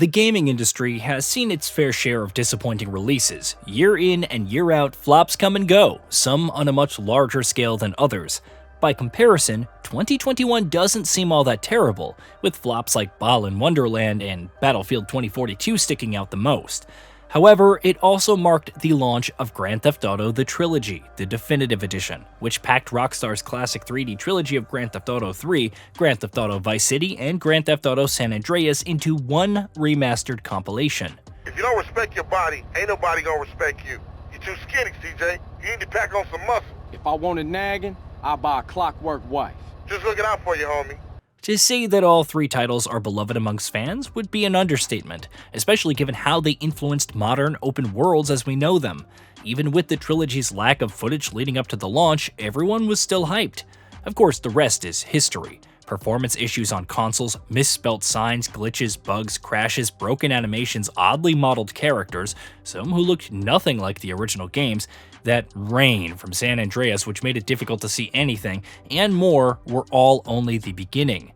The gaming industry has seen its fair share of disappointing releases. Year in and year out, flops come and go, some on a much larger scale than others. By comparison, 2021 doesn't seem all that terrible, with flops like Balan Wonderland and Battlefield 2042 sticking out the most. However, it also marked the launch of Grand Theft Auto: The Trilogy, the definitive edition, which packed Rockstar's classic 3D trilogy of Grand Theft Auto 3, Grand Theft Auto Vice City, and Grand Theft Auto San Andreas into one remastered compilation. If you don't respect your body, ain't nobody gonna respect you. You're too skinny, CJ. You need to pack on some muscle. If I wanted nagging, I'll buy a clockwork wife. Just looking out for you, homie. To say that all three titles are beloved amongst fans would be an understatement, especially given how they influenced modern open worlds as we know them. Even with the trilogy's lack of footage leading up to the launch, everyone was still hyped. Of course, the rest is history. Performance issues on consoles, misspelt signs, glitches, bugs, crashes, broken animations, oddly modeled characters, some who looked nothing like the original games, that rain from San Andreas which made it difficult to see anything, and more were all only the beginning.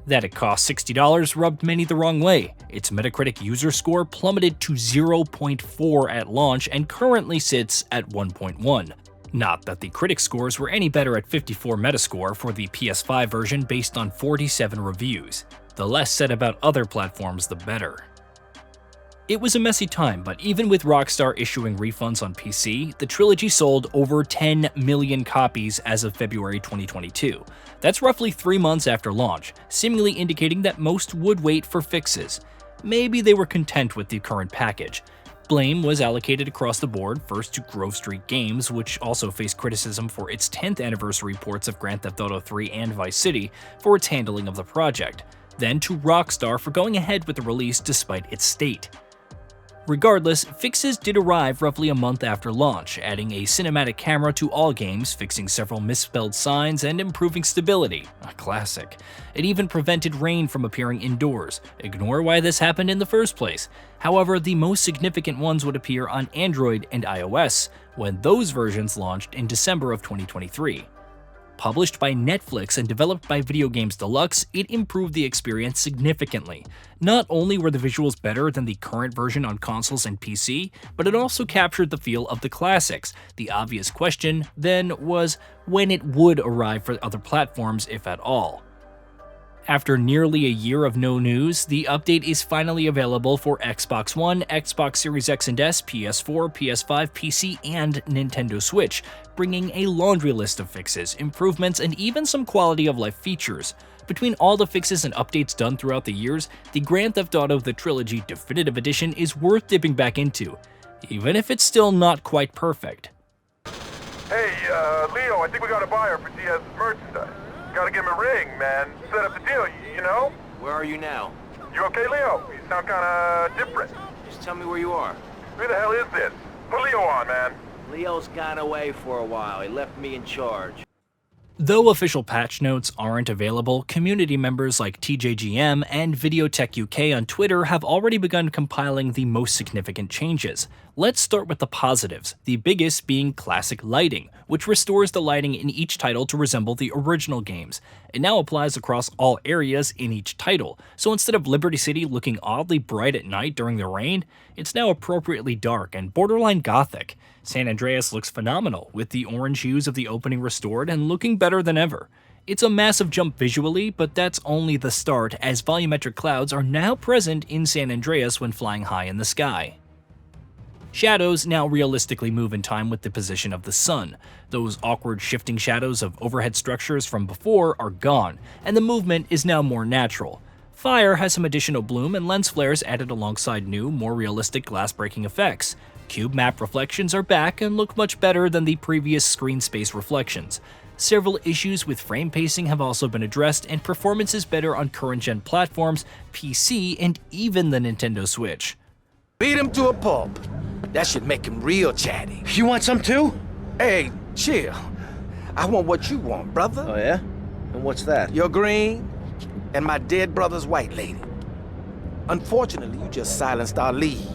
That it cost $60 rubbed many the wrong way. Its Metacritic user score plummeted to 0.4 at launch and currently sits at 1.1. Not that the critic scores were any better at 54 Metascore for the PS5 version based on 47 reviews. The less said about other platforms, the better. It was a messy time, but even with Rockstar issuing refunds on PC, the trilogy sold over 10 million copies as of February 2022. That's roughly 3 months after launch, seemingly indicating that most would wait for fixes. Maybe they were content with the current package. Blame was allocated across the board, first to Grove Street Games, which also faced criticism for its 10th anniversary ports of Grand Theft Auto 3 and Vice City for its handling of the project, then to Rockstar for going ahead with the release despite its state. Regardless, fixes did arrive roughly a month after launch, adding a cinematic camera to all games, fixing several misspelled signs, and improving stability. A classic. It even prevented rain from appearing indoors. Ignore why this happened in the first place. However, the most significant ones would appear on Android and iOS, when those versions launched in December of 2023. Published by Netflix and developed by Games Deluxe, it improved the experience significantly. Not only were the visuals better than the current version on consoles and PC, but it also captured the feel of the classics. The obvious question, then, was when it would arrive for other platforms, if at all. After nearly a year of no news, the update is finally available for Xbox One, Xbox Series X and S, PS4, PS5, PC, and Nintendo Switch, bringing a laundry list of fixes, improvements, and even some quality of life features. Between all the fixes and updates done throughout the years, the Grand Theft Auto: The Trilogy Definitive Edition is worth dipping back into, even if it's still not quite perfect. Hey, Leo, I think we got a buyer for Diaz's merchandise. Gotta give him a ring, man. Set up the deal, you know? Where are you now? You okay, Leo? You sound kinda different. Just tell me where you are. Who the hell is this? Put Leo on, man. Leo's gone away for a while. He left me in charge. Though official patch notes aren't available, community members like TJGM and Videotech UK on Twitter have already begun compiling the most significant changes. Let's start with the positives, the biggest being classic lighting, which restores the lighting in each title to resemble the original games. It now applies across all areas in each title, so instead of Liberty City looking oddly bright at night during the rain, it's now appropriately dark and borderline gothic. San Andreas looks phenomenal, with the orange hues of the opening restored and looking better than ever. It's a massive jump visually, but that's only the start, as volumetric clouds are now present in San Andreas when flying high in the sky. Shadows now realistically move in time with the position of the sun. Those awkward shifting shadows of overhead structures from before are gone, and the movement is now more natural. Fire has some additional bloom and lens flares added alongside new, more realistic glass-breaking effects. Cube map reflections are back and look much better than the previous screen space reflections. Several issues with frame pacing have also been addressed, and performance is better on current-gen platforms, PC, and even the Nintendo Switch. Beat him to a pulp. That should make him real chatty. You want some too? Hey, chill. I want what you want, brother. Oh yeah? And what's that? Your green and my dead brother's white lady. Unfortunately, you just silenced our lead.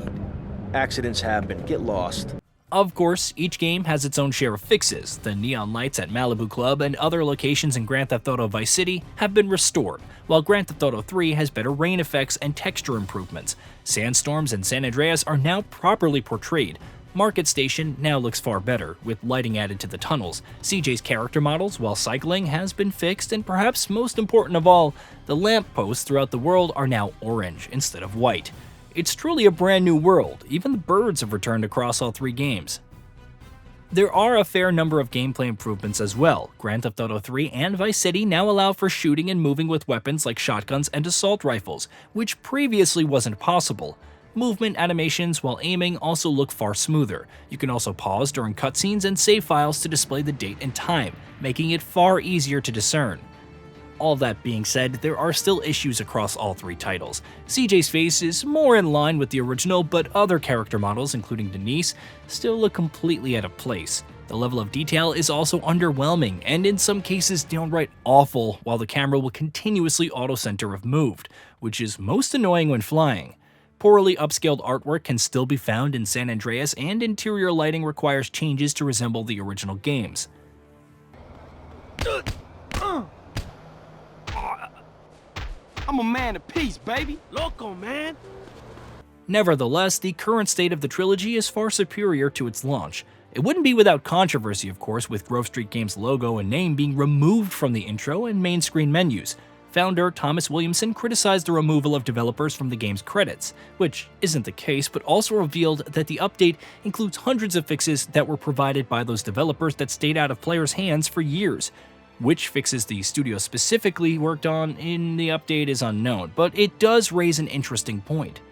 Accidents happen. Get lost. Of course, each game has its own share of fixes. The neon lights at Malibu Club and other locations in Grand Theft Auto Vice City have been restored, while Grand Theft Auto 3 has better rain effects and texture improvements. Sandstorms in San Andreas are now properly portrayed. Market Station now looks far better, with lighting added to the tunnels. CJ's character models while cycling has been fixed, and perhaps most important of all, the lampposts throughout the world are now orange instead of white. It's truly a brand new world. Even the birds have returned across all 3 games. There are a fair number of gameplay improvements as well. Grand Theft Auto 3 and Vice City now allow for shooting and moving with weapons like shotguns and assault rifles, which previously wasn't possible. Movement animations while aiming also look far smoother. You can also pause during cutscenes and save files to display the date and time, making it far easier to discern. All that being said, there are still issues across all 3 titles. CJ's face is more in line with the original, but other character models, including Denise, still look completely out of place. The level of detail is also underwhelming, and in some cases downright awful, while the camera will continuously auto-center if moved, which is most annoying when flying. Poorly upscaled artwork can still be found in San Andreas, and interior lighting requires changes to resemble the original games. I'm a man of peace, baby. Loco, man. Nevertheless, the current state of the trilogy is far superior to its launch. It wouldn't be without controversy, of course, with Grove Street Games' logo and name being removed from the intro and main screen menus. Founder Thomas Williamson criticized the removal of developers from the game's credits, which isn't the case, but also revealed that the update includes hundreds of fixes that were provided by those developers that stayed out of players' hands for years. Which fixes the studio specifically worked on in the update is unknown, but it does raise an interesting point.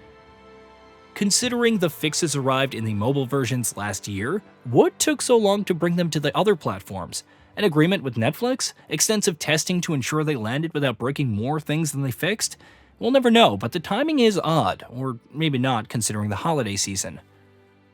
Considering the fixes arrived in the mobile versions last year, what took so long to bring them to the other platforms? An agreement with Netflix? Extensive testing to ensure they landed without breaking more things than they fixed? We'll never know, but the timing is odd, or maybe not considering the holiday season.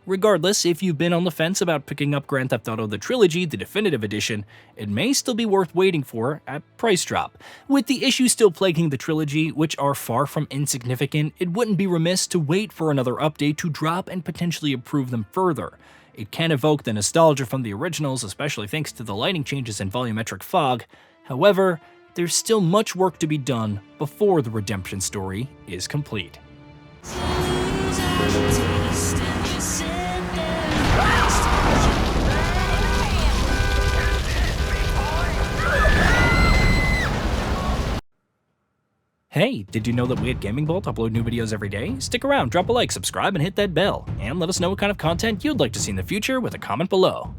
Regardless, if you've been on the fence about picking up Grand Theft Auto The Trilogy, the Definitive Edition, it may still be worth waiting for at price drop. With the issues still plaguing the trilogy, which are far from insignificant, it wouldn't be remiss to wait for another update to drop and potentially improve them further. It can evoke the nostalgia from the originals, especially thanks to the lighting changes and volumetric fog. However, there's still much work to be done before the redemption story is complete. Hey, did you know that we at GamingBolt upload new videos every day? Stick around, drop a like, subscribe, and hit that bell. And let us know what kind of content you'd like to see in the future with a comment below.